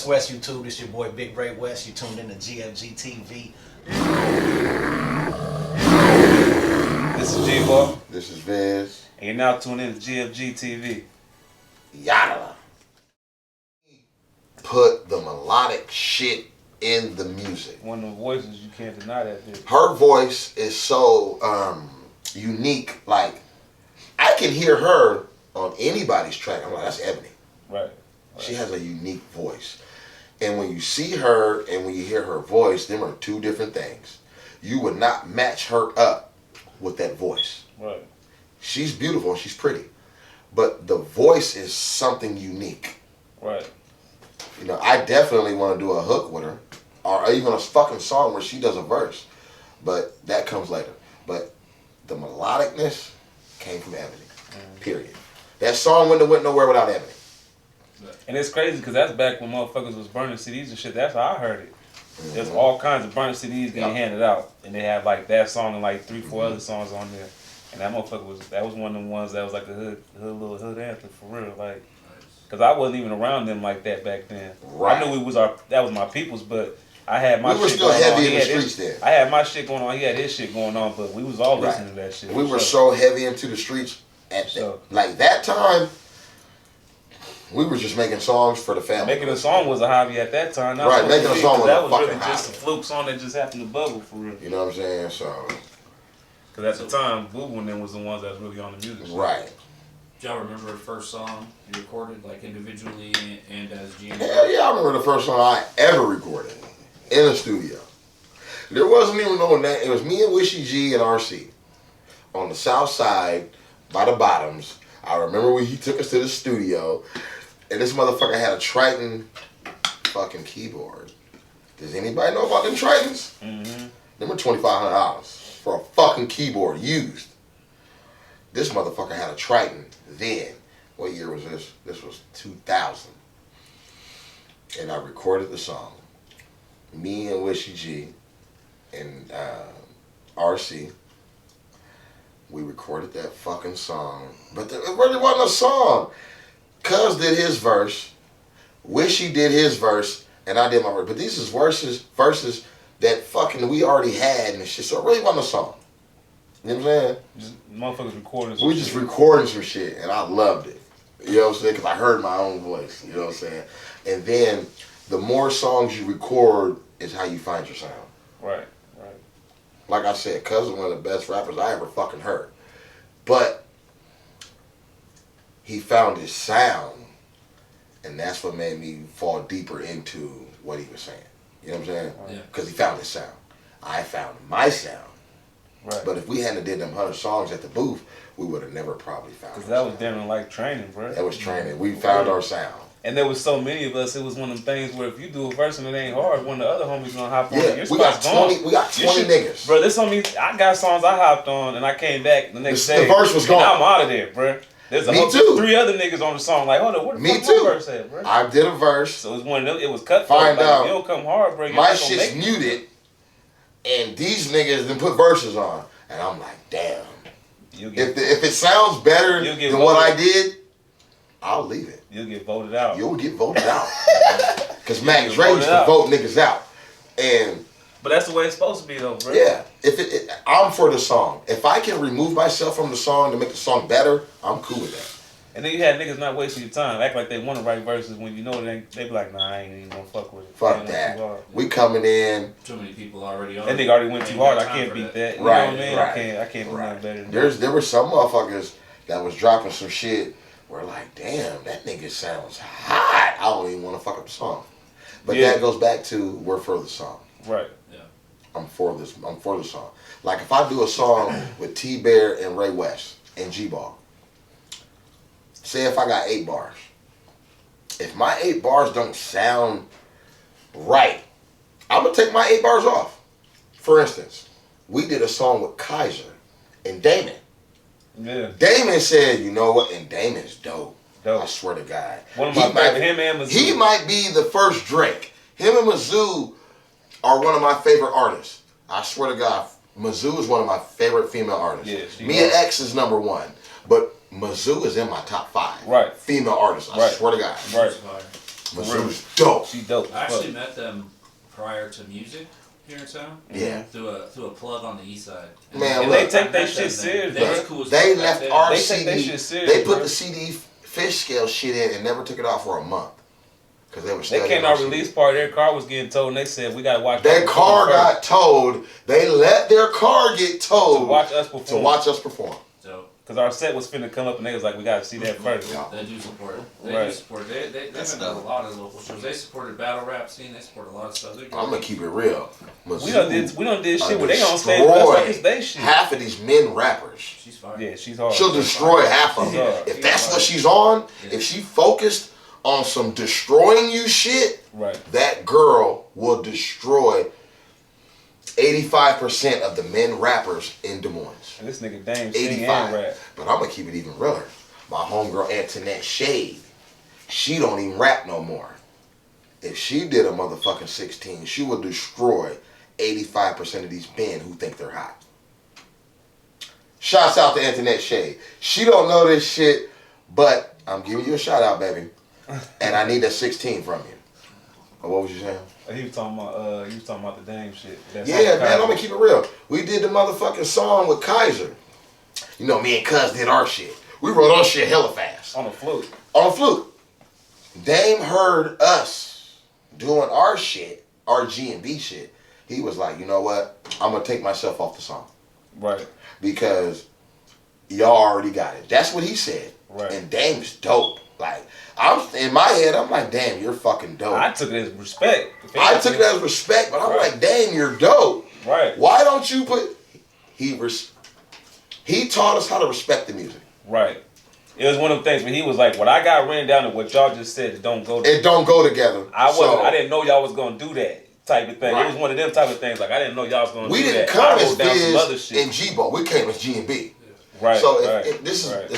West YouTube. This your boy Big Ray West. You tuned in to G.M.B TV. This is G.M.B. This is Viz. And you're now tuned in to G.M.B TV. Yada. Put the melodic shit in the music. One of the voices, you can't deny that, bitch. Her voice is so unique. Like, I can hear her on anybody's track. I'm like, that's Ebony. Right. She has a unique voice. And when you see her and when you hear her voice, them are two different things. You would not match her up with that voice. Right. She's beautiful and she's pretty. But the voice is something unique. Right. You know, I definitely want to do a hook with her. Or even a fucking song where she does a verse. But that comes later. But the melodicness came from Ebony. Period. That song wouldn't have went nowhere without Ebony. And it's crazy because that's back when motherfuckers was burning CDs and shit. That's how I heard it. There's all kinds of burnt CDs getting handed out. And they have like that song and like 3-4 other songs on there. And that motherfucker was one of them ones that was like a little hood anthem for real. Like, because I wasn't even around them like that back then. Right. I knew that was my people's, but I had my shit going on. We were still heavy in the streets then. I had my shit going on. He had his shit going on, but we was all listening to that shit. We were so heavy into the streets at like that time. We were just making songs for the family. Making a song was a hobby at that time. Right, making a song was a fucking hobby. That was really just a fluke song that just happened to bubble for real. You know what I'm saying? So. Because at the time, Boo and them was the ones that was really on the music. Right. Do y'all remember the first song you recorded, like individually and as G.M.B? Hell yeah, I remember the first song I ever recorded in a studio. There wasn't even no name. It was me and Wishy G and RC on the south side by the Bottoms. I remember when he took us to the studio, and this motherfucker had a Triton fucking keyboard. Does anybody know about them Tritons? Mm-hmm. Them were $2,500 for a fucking keyboard used. This motherfucker had a Triton then. What year was this? This was 2000. And I recorded the song. Me and Wishy G and RC. We recorded that fucking song. But it really wasn't a song. Cuz did his verse. Wishy did his verse. And I did my verse. But these is verses that fucking we already had and shit. So it really wasn't a song. You know what I'm saying? Just motherfuckers recording some We just recording some shit, and I loved it. You know what I'm saying? Because I heard my own voice. You know what I'm saying? And then the more songs you record is how you find your sound. Right, right. Like I said, Cuz is one of the best rappers I ever fucking heard. But he found his sound, and that's what made me fall deeper into what he was saying. You know what I'm saying? Yeah. Because he found his sound. I found my sound. Right. But if we hadn't did them 100 songs at the booth, we would have never probably found. Because that was damn like training, bro. That was training. We found our sound. And there was so many of us. It was one of them things where if you do a verse and it ain't hard, one of the other homies gonna hop on. Yeah, we got 20. We got 20 niggas. Bro, this on me. I got songs I hopped on and I came back the next day. The verse was gone. And I'm out of there, bro. There's a whole 3 other niggas on the song. Like, hold on, what the fuck my verse at, bro? I did a verse. So it's one of them. It was cut. Find out. If you don't come hard, bro. My shit's muted, and these niggas then put verses on, and I'm like, damn. If it sounds better than what I did, I'll leave it. You'll get voted out. You'll get voted out. Because Max Ray used to vote niggas out, and. But that's the way it's supposed to be, though, bro. Yeah. I'm for the song. If I can remove myself from the song to make the song better, I'm cool with that. And then you had niggas not wasting your time, act like they want to write verses when you know they be like, nah, I ain't even gonna fuck with it. Fuck that. We coming in. Too many people already on. That nigga already went too hard. I can't beat that. You know what I mean? I can't do nothing better than that. There were some motherfuckers that was dropping some shit where like, damn, that nigga sounds hot. I don't even want to fuck up the song. But that goes back to we're for the song. Right. I'm for the song. Like if I do a song with T-Bear and Ray West and G.M.B. Say if I got 8 bars. If my 8 bars don't sound right, I'm gonna take my 8 bars off. For instance, we did a song with Kaiser and Damon. Yeah. Damon said, you know what? And Damon's dope. I swear to God. One of my favorite, him and Mazoo. He might be the first Drake. Him and Mazoo are one of my favorite artists. I swear to God, Mazoo is one of my favorite female artists. Yeah, Mia X is number 1, but Mazoo is in my top 5. Right. Female artists. I swear to God. Right. Mazoo's dope. She dope. I actually met them prior to music here in town. Yeah. Through a plug on the east side. Man, And look, they take I that met shit them serious, then. They bro. was cool as They fuck left back our then. They take that CD. shit serious, They put bro. the CD fish scale shit in and never took it off for a month. Because they were They studying came our out CD. release party. Their car was getting towed, and they said we gotta watch. Their car got towed. They let their car get towed to watch us perform. to watch us perform. So Because our set was finna come up, and they was like, we gotta see that first. Yeah. they do support it. They Right. do support it. They've been at a lot of local shows. They supported battle rap scene. They support a lot of stuff. I'm gonna keep it real. We done did shit where they on stage, destroy but that's like it's they shit. half of these men rappers. She's fine. Yeah, she's hard. She'll destroy half of She's them. hard. If that's what she's on, if she focused on some destroying you shit, Right. that girl will destroy 85% of the men rappers in Des Moines. And this nigga Dame sing and 85. rap. But I'm gonna keep it even realer. My homegirl Antoinette Shade, she don't even rap no more. If she did a motherfucking 16, she would destroy 85% of these men who think they're hot. Shouts out to Antoinette Shade. She don't know this shit, but I'm giving you a shout out, baby. And I need that 16 from you. Or what was you saying? He was talking about the Dame shit. That's Yeah, all man, I'm gonna keep it real. We did the motherfucking song with Kaiser. You know, me and Cuz did our shit. We wrote our shit hella fast. on the flute. On a flute. Dame heard us doing our shit, our G.M.B. shit. He was like, you know what? I'm gonna take myself off the song. Right. Because y'all already got it. That's what he said. Right. And Dame's dope. Like, I'm in my head, I'm like, damn, you're fucking dope. I took it as respect. I took it as respect, but I'm Right. like, damn, you're dope. Right. Why don't you put... He taught us how to respect the music. Right. It was one of the things when he was like, what I got written down and what y'all just said, it don't go together. It don't go together. I didn't know y'all was gonna do that type of thing. Right. It was one of them type of things. Like I didn't know y'all was gonna We do didn't that. come I as wrote down some other Biz shit. and G.M.B. We came as G.M.B. Right. So right, this right.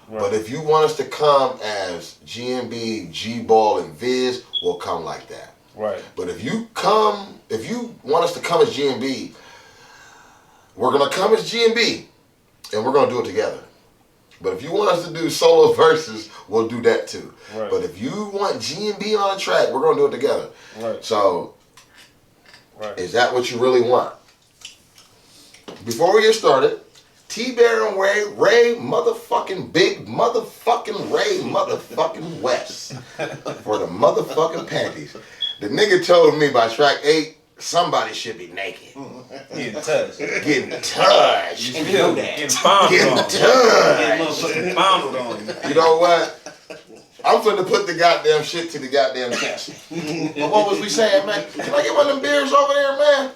Right. But if you want us to come as G.M.B., G-Ball, and Viz, we'll come like that. Right. But if you want us to come as G.M.B., we're gonna come as G.M.B. and we're gonna do it together. But if you want us to do solo verses, we'll do that too. Right. But if you want G.M.B. on a track, we're gonna do it together. Right. So, Right. is that what you really want? Before we get started, T-Bear and Ray motherfucking Big motherfucking Ray motherfucking West for the motherfucking panties. The nigga told me by track 8, somebody should be naked. Getting touched. Getting touched. You feel that? Getting fondled Getting on. touched. Getting motherfucking fondled on you. You know what? I'm finna put the goddamn shit to the goddamn test. But what was we saying, man? Can I get one of them beers over there, man?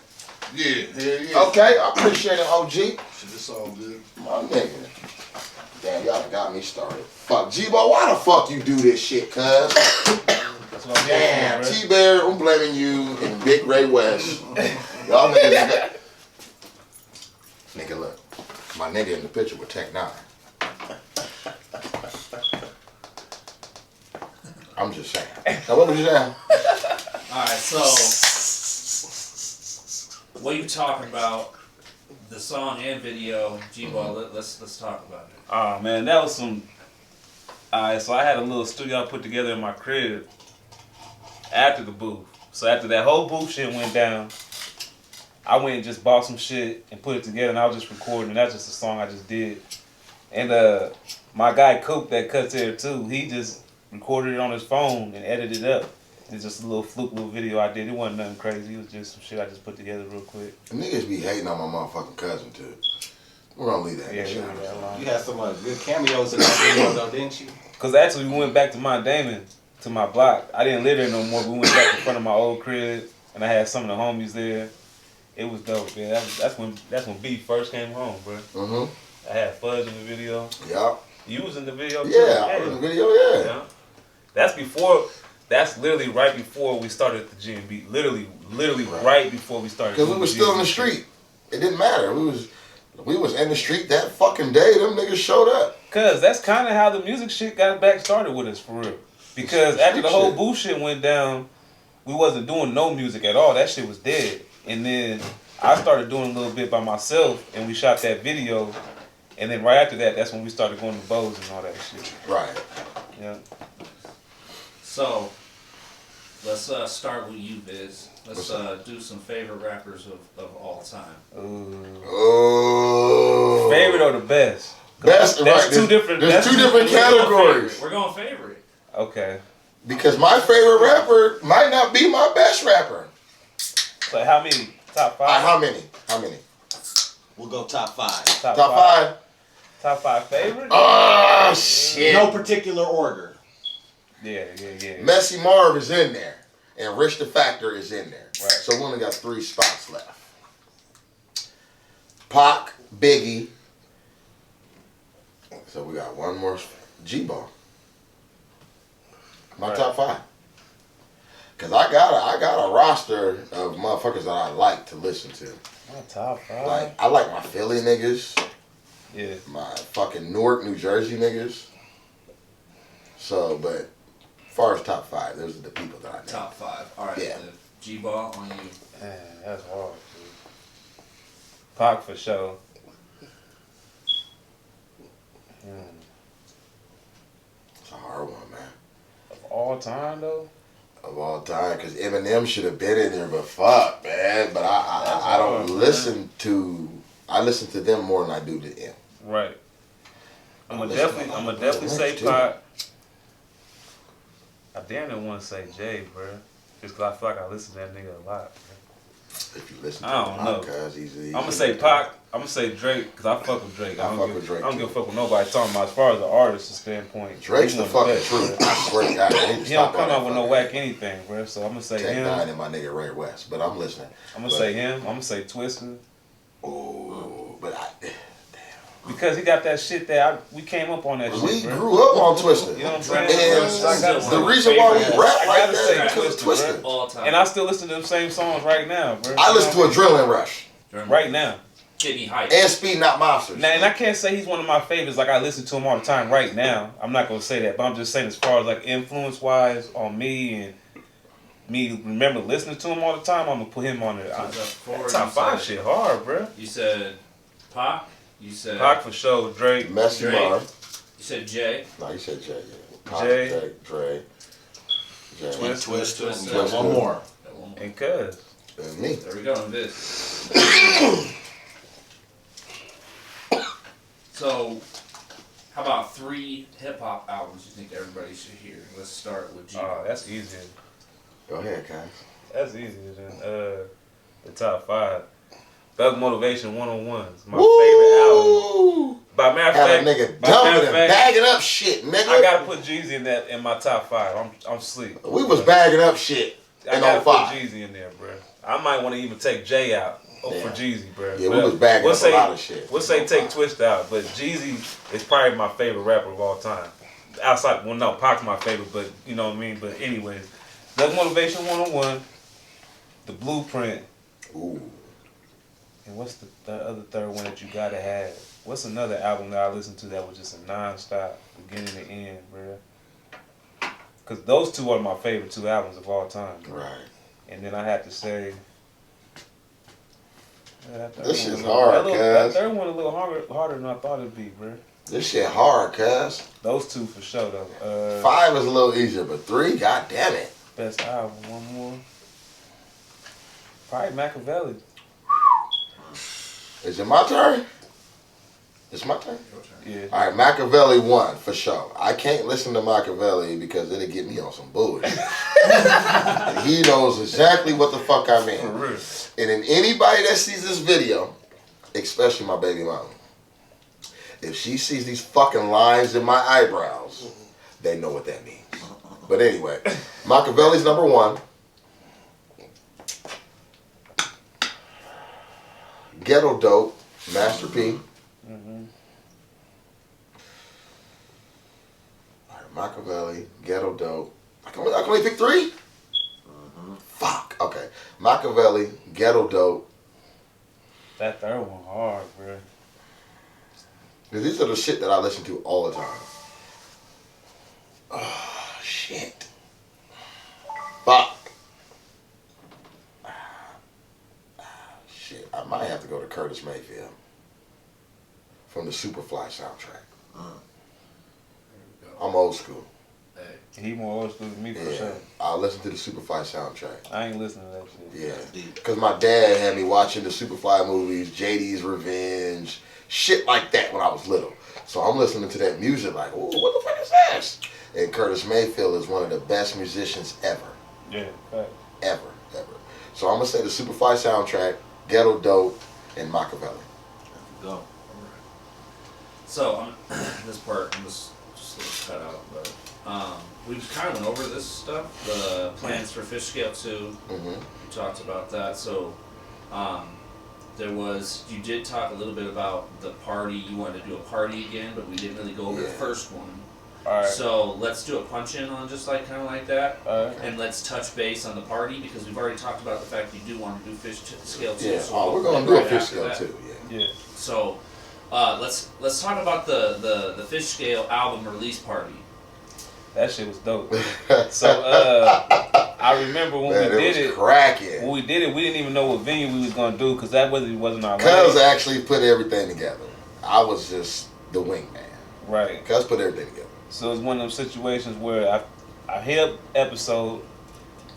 Yeah. Okay, I appreciate it, OG. Shit, it's all good. My nigga. Damn, y'all done got me started. Fuck, G-Ball, why the fuck you do this shit, cuz? That's what I'm Damn, here for, T-Bear, I'm blaming you and Big Ray West. Y'all niggas got... Nigga, look. My nigga in the picture with Tech 9. I'm just saying. Now, what was you saying? Alright, so what are you talking about? The song and video, G-Ball, let's talk about it. Oh man, that was some. Alright, so I had a little studio I put together in my crib after the booth. So after that whole booth shit went down, I went and just bought some shit and put it together, and I was just recording. And that's just a song I just did. And my guy Coop that cuts there too, he just recorded it on his phone and edited it up. It's just a little fluke little video I did. It wasn't nothing crazy. It was just some shit I just put together real quick. Niggas be hating on my motherfucking cousin, too. We're gonna leave that Yeah, shit. leave that alone. You had some good cameos in that video though, didn't you? Cause actually we went back to Mount Damon, to my block. I didn't live there no more. But we went back in front of my old crib, and I had some of the homies there. It was dope, man. That's when B first came home, bro. Mm-hmm. I had Fudge in the video. Yeah. You was in the video too. Yeah, I was in the video, yeah. That's literally right before we started the G.M.B. Literally Right. right before we started. Because we were still in the street. It didn't matter. We was in the street that fucking day. Them niggas showed up. Cause that's kind of how the music shit got back started with us, for real. Because after the whole boo shit went down, we wasn't doing no music at all. That shit was dead. And then I started doing a little bit by myself, and we shot that video. And then right after that, that's when we started going to Bose and all that shit. Right. Yeah. So, let's start with you, Biz. Let's do some favorite rappers of all time. Oh. Favorite or the best? Best, That's right. two different. There's That's two different categories. We're going favorite. Okay. Because my favorite rapper might not be my best rapper. So how many? Top five? How many? How many? We'll go top 5. Top five. Top 5 favorites? Oh, shit. No particular order. Yeah. Messy Marv is in there. And Rich the Factor is in there. Right. So we only got 3 spots left. Pac, Biggie. So we got one more. G.Ball. My Right. top 5. Cause I got a roster of motherfuckers that I like to listen to. My top 5. Like I like my Philly niggas, Yeah. my fucking Newark, New Jersey niggas. So, but as far as top 5, those are the people that I know. Top 5. All right. Yeah. G-Ball on you. Man, that's hard, dude. Pac for sure. It's a hard one, man. Of all time though. Of all time, because Eminem should have been in there, but fuck, man. But I don't listen to. I listen to them more than I do to him. Right. I'm gonna listen to definitely say too. Pac. I damn near want to say Jay, bro. Just cause I feel like I listen to that nigga a lot. Bro. If you listen to I don't know. podcast, he's I'm gonna say Pac. I'm gonna say Drake because I fuck with Drake. I don't give a fuck with nobody talking about as far as the artist standpoint. Drake's he the one of fucking best, truth. bro. I swear to God, I need to He stop don't come that out with no fucking whack anything, bro. So I'm gonna say Tech him. Nine and my nigga Ray West, but I'm listening. I'm gonna say him. I'm gonna say Twister Oh, but because he got that shit that we came up on that shit. we bro. grew up on Twister. You know what I'm And saying? So I gotta the say reason why we favorite. rap I like gotta that say is because of Twister, Twister. All time. And I still listen to them same songs right now, bro. I listen to Adrenaline Rush right now. Get me hyped. and Speed Not Monsters. Now, and I can't say he's one of my favorites. Like I listen to him all the time right now. I'm not gonna say that, but I'm just saying as far as like influence wise on me and me remember listening to him all the time. I'm gonna put him on there. So that's four, Top you 5 said- shit hard, bro. You said Pac. You said Pac for sure. Drake. Messy Drake. Marv. You said Jay. No, you said Jay. Yeah. Pop, Jay. Dre. Jay. Twister. We got one more. Got one more. And Cuz. And me. There we go. And this. So, how about 3 hip hop albums you think everybody should hear? Let's start with G. Oh, that's easier. Go ahead, guys. That's easier than the top 5. Thug Motivation 101's my favorite album. Woo! By matter of Had a fact, nigga by matter dumping of and fact, bagging up shit, nigga. I gotta put Jeezy in my top 5. I'm sleep. We was bagging up shit I in gotta put 05. Jeezy in there, bro. I might want to even take Jay out for Yeah. Jeezy, bro. Yeah, we was bagging up a lot of shit. We'll say take Twist out, but Jeezy is probably my favorite rapper of all time. Outside, well, no, Pac's my favorite, but you know what I mean. But anyways, Thug Motivation 101, The Blueprint, Ooh. and what's the other third one that you gotta have? What's another album that I listened to that was just a non-stop, beginning to end, bro? Because those two are my favorite 2 albums of all time. Bro. Right. And then I had to say, This shit's hard, That cuz. third one a little harder than I thought it'd be, bro. This shit hard, cuz. Those 2 for sure, though. 5 is a little easier, but 3, god damn it. Best album, one more. Probably Machiavelli. Is it my turn? It's my turn? Yeah. All right, Machiavelli 1, for sure. I can't listen to Machiavelli because it'll get me on some bullshit. And he knows exactly what the fuck I For mean. real. And then anybody that sees this video, especially my baby mama, if she sees these fucking lines in my eyebrows, they know what that means. But anyway, Machiavelli's number 1. Ghetto Dope, Master P. All right, Machiavelli, Ghetto Dope. I can only pick 3? Fuck. Okay. Machiavelli, Ghetto Dope. That third one hard, bro. Because these are the shit that I listen to all the time. Oh, shit. Fuck. Shit. Curtis Mayfield from the Superfly soundtrack. I'm old school. He more old school than me for sure. I listen to the Superfly soundtrack. I ain't listening to that shit. Yeah, because my dad had me watching the Superfly movies, JD's Revenge, shit like that when I was little. So I'm listening to that music like, ooh, what the fuck is this? And Curtis Mayfield is one of the best musicians ever. Yeah, right. Ever. So I'm going to say the Superfly soundtrack, Ghetto Dope, and Machiavelli. Go. So this part, I'm just a little cut out, but we kind of went over this stuff. The plans for Fish Scale 2. Mm-hmm. We talked about that. So you did talk a little bit about the party. You wanted to do a party again, but we didn't really go over the first one. All right. So let's do a punch in on just like kind of like that, All right. and let's touch base on the party because we've already talked about the fact you do want to do Fish Scale 2. Yeah, So we're going to right do a Fish after Scale that. too, Yeah. So let's talk about the Fish Scale album release party. That shit was dope. So I remember when Man, we did was it. cracking. When we did it, we didn't even know what venue we was gonna do because that wasn't our Cuz lane. actually put everything together. I was just the wingman. Right. Cuz put everything together. So it's one of those situations where I hit up episode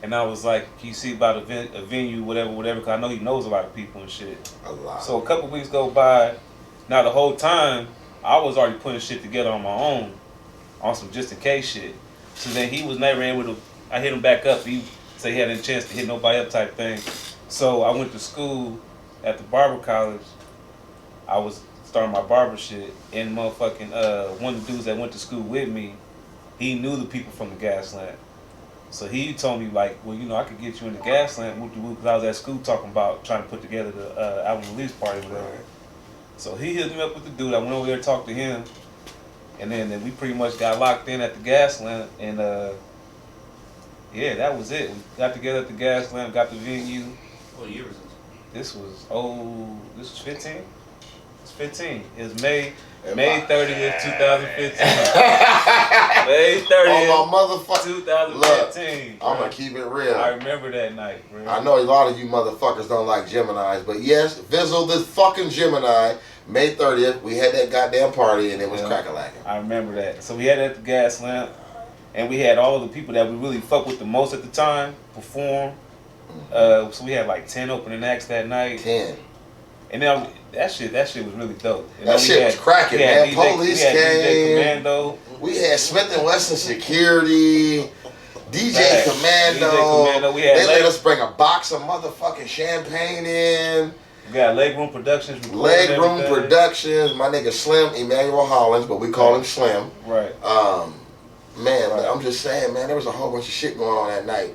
and I was like, "Can you see about a venue, whatever, because I know he knows a lot of people and shit." A lot. So a couple weeks go by. Now the whole time I was already putting shit together on my own, on some just in case shit. So then he was never able to. I hit him back up. He said he hadn't a chance to hit nobody up type thing. So I went to school at the barber college. I was starting my barber shit, and motherfucking one of the dudes that went to school with me, he knew the people from the gas lamp. So he told me like, well, I could get you in the gas lamp because I was at school talking about trying to put together the album release party or whatever. So he hit me up with the dude. I went over there to talk to him, and then we pretty much got locked in at the gas lamp, and yeah, that was it. We got together at the gas lamp, got the venue. What year was this? This was 15. It's 15. It was May 30th, 2015. May 30th, on my motherfucker. 2015. I'm going to keep it real. I remember that night, bro. I know a lot of you motherfuckers don't like Geminis, but yes, Vizzle this fucking Gemini, May 30th, we had that goddamn party and it was crack-a-lackin'. I remember that. So we had it at the gas lamp, and we had all of the people that we really fuck with the most at the time perform. So we had like 10 opening acts that night. 10. And then that shit was really dope. And That shit was cracking, man. Police came. came. DJ Commando. We had Smith & Wesson Security, DJ Commando. DJ Commando. We had they let us bring a box of motherfucking champagne in. We got Legroom Productions. Legroom Productions. My nigga Slim, Emmanuel Hollins, but we call him Slim. Right. Man, I'm just saying, man, there was a whole bunch of shit going on that night.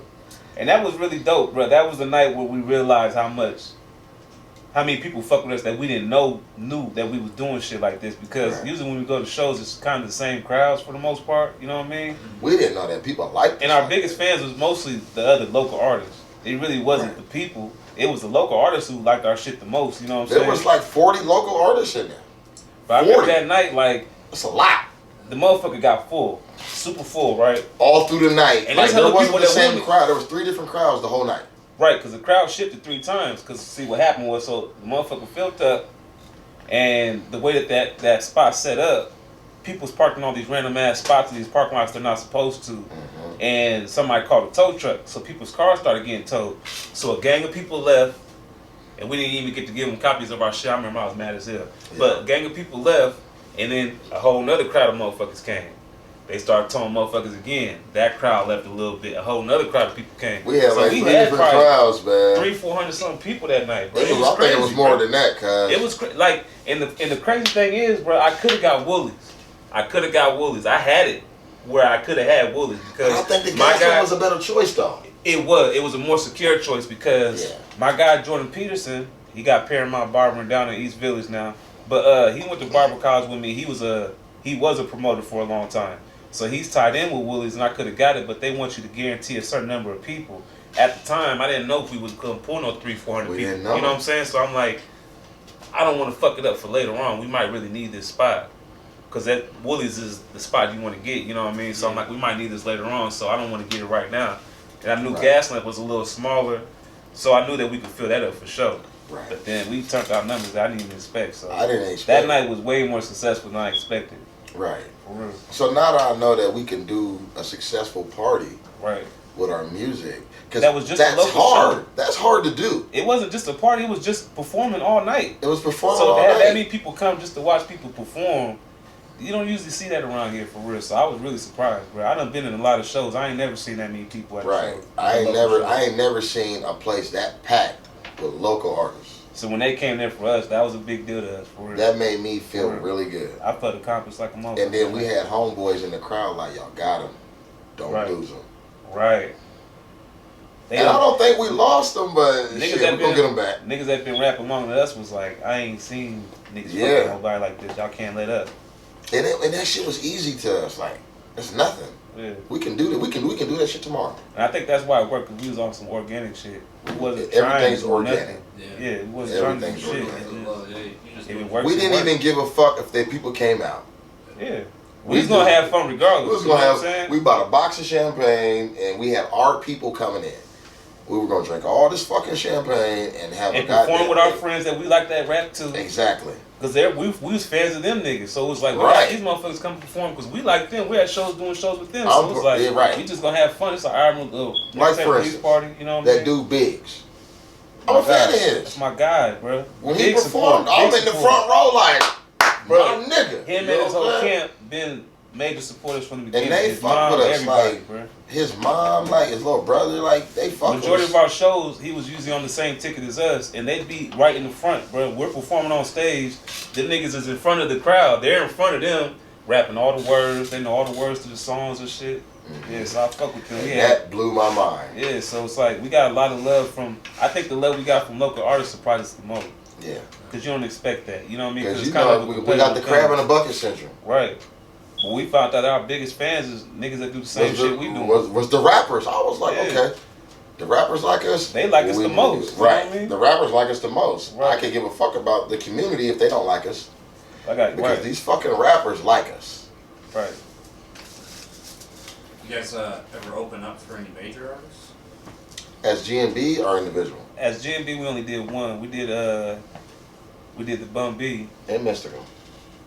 And that was really dope, bro. That was the night where we realized how many people fuck with us that we didn't knew that we was doing shit like this. Because usually when we go to shows, it's kind of the same crowds for the most part. You know what I mean? We didn't know that people liked us. And our biggest fans was mostly the other local artists. It really wasn't the people. It was the local artists who liked our shit the most. You know what I'm saying? There was like 40 local artists in there. But I remember that night, like, that's a lot. The motherfucker got full. Super full, right? All through the night. And like, there wasn't the same wanted. crowd. There was 3 different crowds the whole night. Right, because the crowd shifted 3 times. Because, see, what happened was, so the motherfucker filled up, and the way that spot set up, people's parking all these random ass spots in these parking lots they're not supposed to. Mm-hmm. And somebody called a tow truck, so people's cars started getting towed. So a gang of people left, and we didn't even get to give them copies of our shit. I remember I was mad as hell. Yeah. But a gang of people left, and then a whole nother crowd of motherfuckers came. They started towing motherfuckers again. That crowd left a little bit. A whole nother crowd of people came. We had like 3 different crowds, man. 300-400 something people that night, bro. I think it was more than that, cuz. It was like, and the crazy thing is, bro, I could have got Woolies. I had it where I could have had Woolies because I think the gas lamp was a better choice, though. It was a more secure choice because my guy Jordan Peterson, he got Paramount Barbering down in East Village now, but he went to barber college with me. He was a promoter for a long time. So he's tied in with Woolies, and I could have got it, but they want you to guarantee a certain number of people. At the time, I didn't know if we was going to pull no 300-400 people. You know what I'm saying? So I'm like, I don't want to fuck it up for later on. We might really need this spot. Because that Woolies is the spot you want to get, you know what I mean? So I'm like, we might need this later on, so I don't want to get it right now. And I knew Gas Lamp was a little smaller, so I knew that we could fill that up for sure. Right. But then we turned out numbers that I didn't even expect. So I didn't expect that night was way more successful than I expected. Right. For real. So now that I know that we can do a successful party Right. with our music, because That was just a that's local hard. show. That's hard to do. It wasn't just a party, it was just performing all night. It was performing So all to have that night. many people come just to watch people perform, you don't usually see that around here for real. So I was really surprised, bro. I done been in a lot of shows. I ain't never seen that many people at a Right. show. I ain't Local never shows. I ain't never seen a place that packed with local artists. So when they came there for us, that was a big deal to us for real. That made me feel For real. really good. I felt accomplished like a motherfucker. And then we had homeboys in the crowd like, y'all got them. Don't Right. lose them. Right. They And I don't think we lost them, but Niggas shit, that we're going to get them back. Niggas that been rapping among us was like, I ain't seen niggas Yeah. fucking nobody like this. Y'all can't let up. And that shit was easy to us. Like, it's nothing. Yeah. We can do that. We can do that shit tomorrow. And I think that's why it worked, because we was on some organic shit. We wasn't trying Everything's to do organic. nothing. Yeah. Yeah, it wasn't trying to do Everything's shit. organic. If it works, We it didn't works. even give a fuck if the people came out. Yeah. We was gonna have fun regardless. We was you know gonna what I'm have. saying? We bought a box of champagne and we had our people coming in. We were gonna drink all this fucking champagne and have and a goddamn perform with our day. friends that we like that rap to. Exactly. Because we was fans of them niggas. So it was like, we Right. got these motherfuckers come perform because we like them. We had shows doing shows with them. I'm So it was like, yeah, right. we just gonna have fun. It's an album, Like for release instance, party, you know what I That mean? dude Biggs. I'm My a fan guy. of his. That's my guy, bro. When he Big performed, support, I'm big in the support. front row like, Bro, my nigga. Him You and know his what whole I'm saying? camp been major supporters from the beginning. they His fuck mom, with us, everybody, like, bro. His mom, like his little brother, like they fuck Majority with of us. our shows, he was usually on the same ticket as us, and they'd be right in the front, bro. We're performing on stage. Them niggas is in front of the crowd. They're in front of them, rapping all the words. They know all the words to the songs and shit. Yeah, so I fuck with them. And Yeah, that blew my mind. yeah. So it's like we got a lot of love from. I think the love we got from local artists surprises us the most, Yeah. because you don't expect that. You know what I mean? Because it's you kind know, of we got the crab in a bucket syndrome. Right. But we found out our biggest fans is niggas that do the same shit we do. Was the rappers. I was like, Yeah. okay. The rappers like us. They like us we the need most, to do it. you know Right. what I mean? The rappers like us the most. Right. I can give a fuck about the community if they don't like us. I got Because right. these fucking rappers like us. Right. You guys ever open up for any major artists? As G.M.B. or individual. As G.M.B, we only did one. We did the Bum B And Mystical.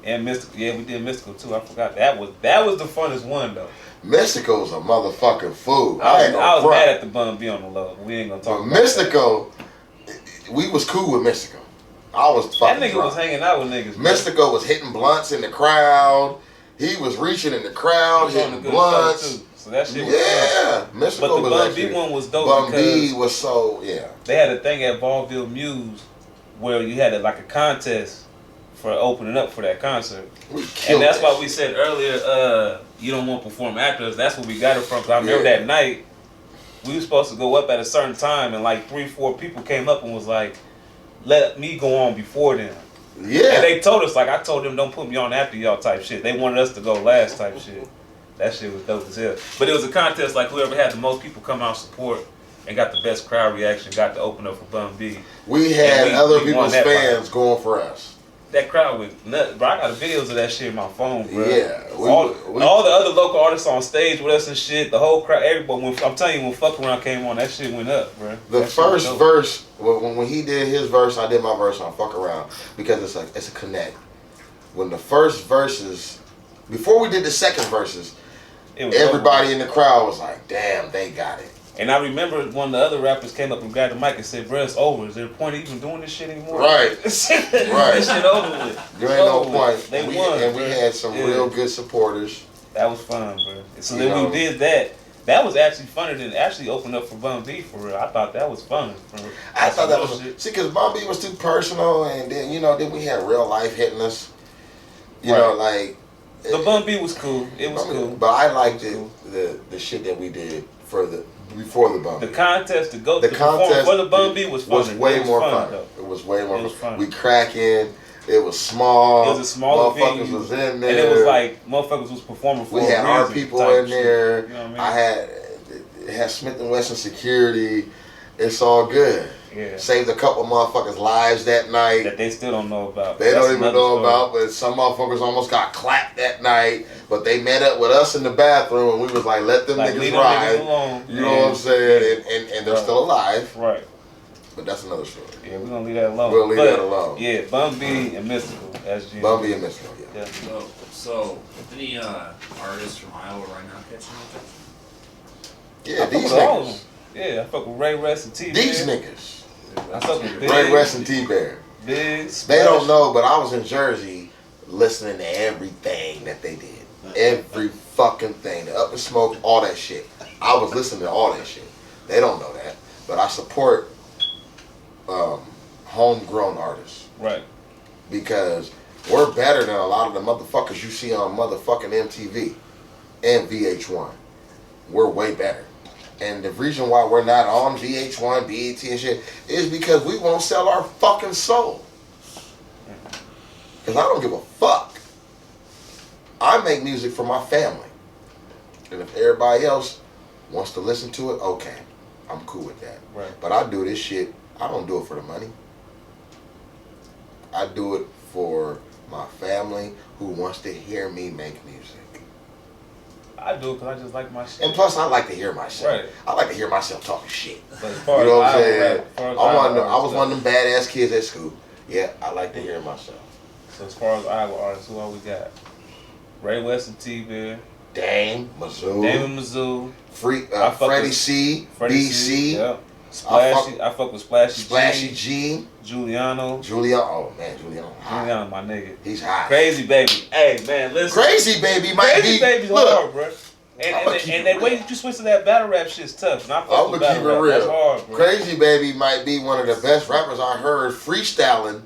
and Mystical. Yeah, we did Mystical too. I forgot that was the funnest one though. Mystical's a motherfucking fool. I ain't was gonna front. mad at the Bum B on the low. We ain't gonna talk But about Mystical, we was cool with Mystical. I was that. fucking That nigga drunk. was hanging out with niggas. bro. Mystical was hitting blunts in the crowd. He was reaching in the crowd, He was on hitting the good blunts. stuff, too. So that shit was fun. Yeah, Mystical But the was Bum actually. B one was dope Bum B because was so yeah. they had a thing at Vaudeville Muse where you had like a contest for opening up for that concert. We killed And that's that why shit. we said earlier, you don't want to perform actors. That's where we got it from. 'Cause I remember Yeah. that night, we were supposed to go up at a certain time, and like 3-4 people came up and was like, let me go on before them. Yeah. And they told us, like, I told them, don't put me on after y'all type shit. They wanted us to go last type shit. That shit was dope as hell. But it was a contest, like, whoever had the most people come out and support and got the best crowd reaction got to open up for Bum B. We had And other we won people's that fans going for us. That crowd went nuts, bro. I got videos of that shit in my phone, bro. Yeah, all the other local artists on stage with us and shit. The whole crowd, everybody. I'm telling you, when Fuck Around came on, that shit went up, bro. The That shit was first dope. verse, when he did his verse, I did my verse on Fuck Around because it's a connect. When the first verses, before we did the second verses, It was everybody over. in the crowd was like, "Damn, they got it." And I remember one of the other rappers came up and grabbed the mic and said, "Bro, it's over. Is there a point of even doing this shit anymore?" Right. That shit over with. There It's ain't no over point. with. They we, won, and we bro. had some Yeah. real good supporters. That was fun, bro. So You then know. we did that. That was actually funner than actually opening up for Bum B for real. I thought that was fun. I thought that was shit. see because Bum B was too personal, and then then we had real life hitting us. You Right. know, like The Bum B was cool. It was cool. But I liked It it, was the shit that we did before the Bum B. The contest to go The to perform contest for the Bum B was fun. was way It was more fun, fun. though. It was way more It was fun. fun. We cracking. It was small. It was a smaller Motherfuckers venue, was in there. And it was like motherfuckers was performing for we a had our reason people type in shit. there. You know what I mean? I had it had Smith and Wesson security. It's all good. Yeah. Saved a couple motherfuckers' lives that night. That they still don't know about. They That's don't even another know story. about, but some motherfuckers almost got clapped that night. But they met up with us in the bathroom, and we was like, "Let them Like, niggas leave them ride." niggas alone. You know what I'm saying? And they're Right. still alive. Right. But that's another story. Yeah, we're gonna leave that alone. We'll leave that alone. Yeah, Bun B and Mystical. That's G.M.B. Bumby and Mystical, yeah. Yeah. So any artists from Iowa right now catching your attention? Yeah, I fuck these with all of niggas. them. Yeah, I fuck with Ray West and T. These niggas. I fuck with Big. Ray West and T-Bear. Big. They don't know, but I was in Jersey listening to everything that they did. Every fucking thing. The Up and Smoke, all that shit. I was listening to all that shit. They don't know that. But I support homegrown artists. Right. Because we're better than a lot of the motherfuckers you see on motherfucking MTV and VH1. We're way better. And the reason why we're not on VH1, BET and shit is because we won't sell our fucking soul. Because I don't give a fuck. I make music for my family. And if everybody else wants to listen to it, okay. I'm cool with that. Right. But I do this shit, I don't do it for the money. I do it for my family who wants to hear me make music. I do it because I just like my shit. And plus, I like to hear myself. Right. I like to hear myself talking shit. But as far You know what as I'm Iowa saying? rap, as far as I Iowa was one of them badass kids at school. Yeah, I like to hear myself. So as far as Iowa artists, who all we got? Ray West and T-Bear. Dame, Mazoo, Damon Mazoo. I fuck Freddie with C, Freddie BC, Yep. Splashy. I fuck with Splashy, Splashy G. G, Giuliano. Julian. Oh man, Julian. Giuliano, my nigga. He's hot. Crazy Baby. Hey, man, listen. Crazy Baby might Crazy be. Baby's Look, hard, bro. I'ma keep And it the way real. you switch to that battle rap shit's tough. And I fuck I'm with gonna keep battle it rap. That's real. hard, bro. Crazy Baby might be one of the best rappers I heard freestyling.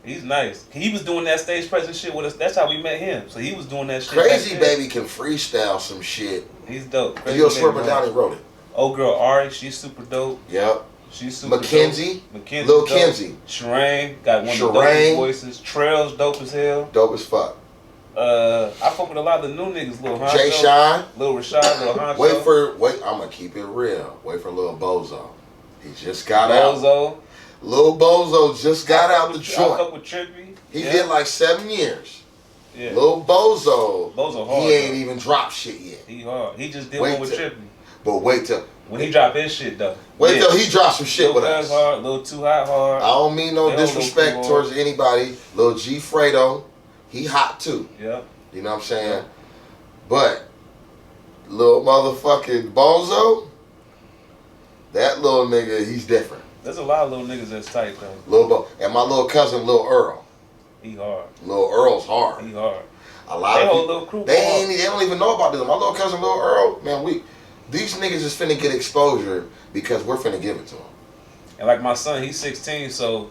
He's nice. He was doing that stage presence shit with us. That's how we met him. So he was doing that shit. Crazy back then. Baby can freestyle some shit. He's dope. Crazy Yo, Baby, Swerve man. down and wrote it. Old girl Ari, she's super dope. Yep. She's super Mackenzie, dope. Mackenzie. Lil dope. Kenzie. Sherane got one of the Sherane. dopest voices. Trail's dope as hell. Dope as fuck. I fuck with a lot of the new niggas. Lil Honcho. Jay Shine. Lil Rashad, Lil Honcho. Wait, I'm gonna keep it real. Wait for Lil Bozo. He just got out. Bozo. Lil Bozo just got out the I joint. fuck with Trippy. He Yeah. did like 7 years. Yeah. Lil Bozo, Bozo hard. he ain't though. even dropped shit yet. He hard. He just did Wait one with till- Trippy. But wait till When he drop his shit though. Yeah. till he drops some shit Lil with Cuz us. hard, Lil Too Hot hard. I don't mean no They don't disrespect look towards anybody. Lil G Fredo, he hot too. Yep. You know what I'm saying? But Lil motherfucking Bozo, that little nigga, he's different. There's a lot of little niggas that's tight though. Lil Bo and my little cousin Lil Earl. He hard. Lil Earl's hard. He hard. A lot They of whole people, little crew. they don't even know about this. My little cousin Lil Earl, man, these niggas is finna get exposure because we're finna give it to them. And like my son, he's 16, so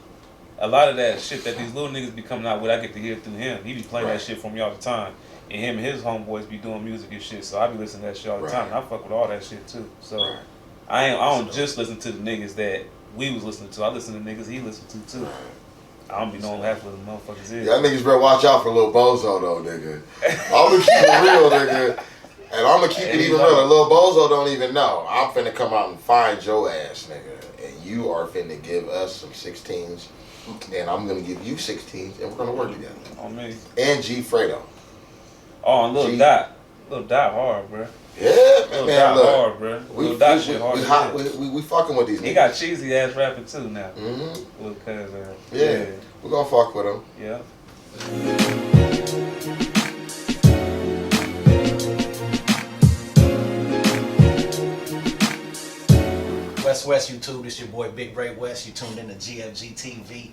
a lot of that shit that these little niggas be coming out with, I get to hear through him. He be playing Right. that shit for me all the time. And him and his homeboys be doing music and shit, so I be listening to that shit all the Right. time. And I fuck with all that shit too. So Right. I don't just listen to the niggas that we was listening to. I listen to niggas he listened to too. I don't be knowing half of the motherfuckers is. Y'all niggas better watch out for Lil Bozo though, nigga. I'm gonna keep it real, nigga. And I'm gonna keep it even real. Lil Bozo don't even know. I'm finna come out and find your ass, nigga. And you are finna give us some 16s. And I'm gonna give you 16s and we're gonna work together. On me. And G Fredo. Oh, and Lil G. Dot. Lil Dot hard, bro. Yeah, Lil man, Dot look. hard, bro. Lil Dot shit hard. We fucking with these niggas. He got cheesy ass rapping too now. Mm-hmm. Lil Cuz. Yeah. We're gonna fuck with him. Yeah. West YouTube, this your boy Big Ray West. You tuned in to GFG TV.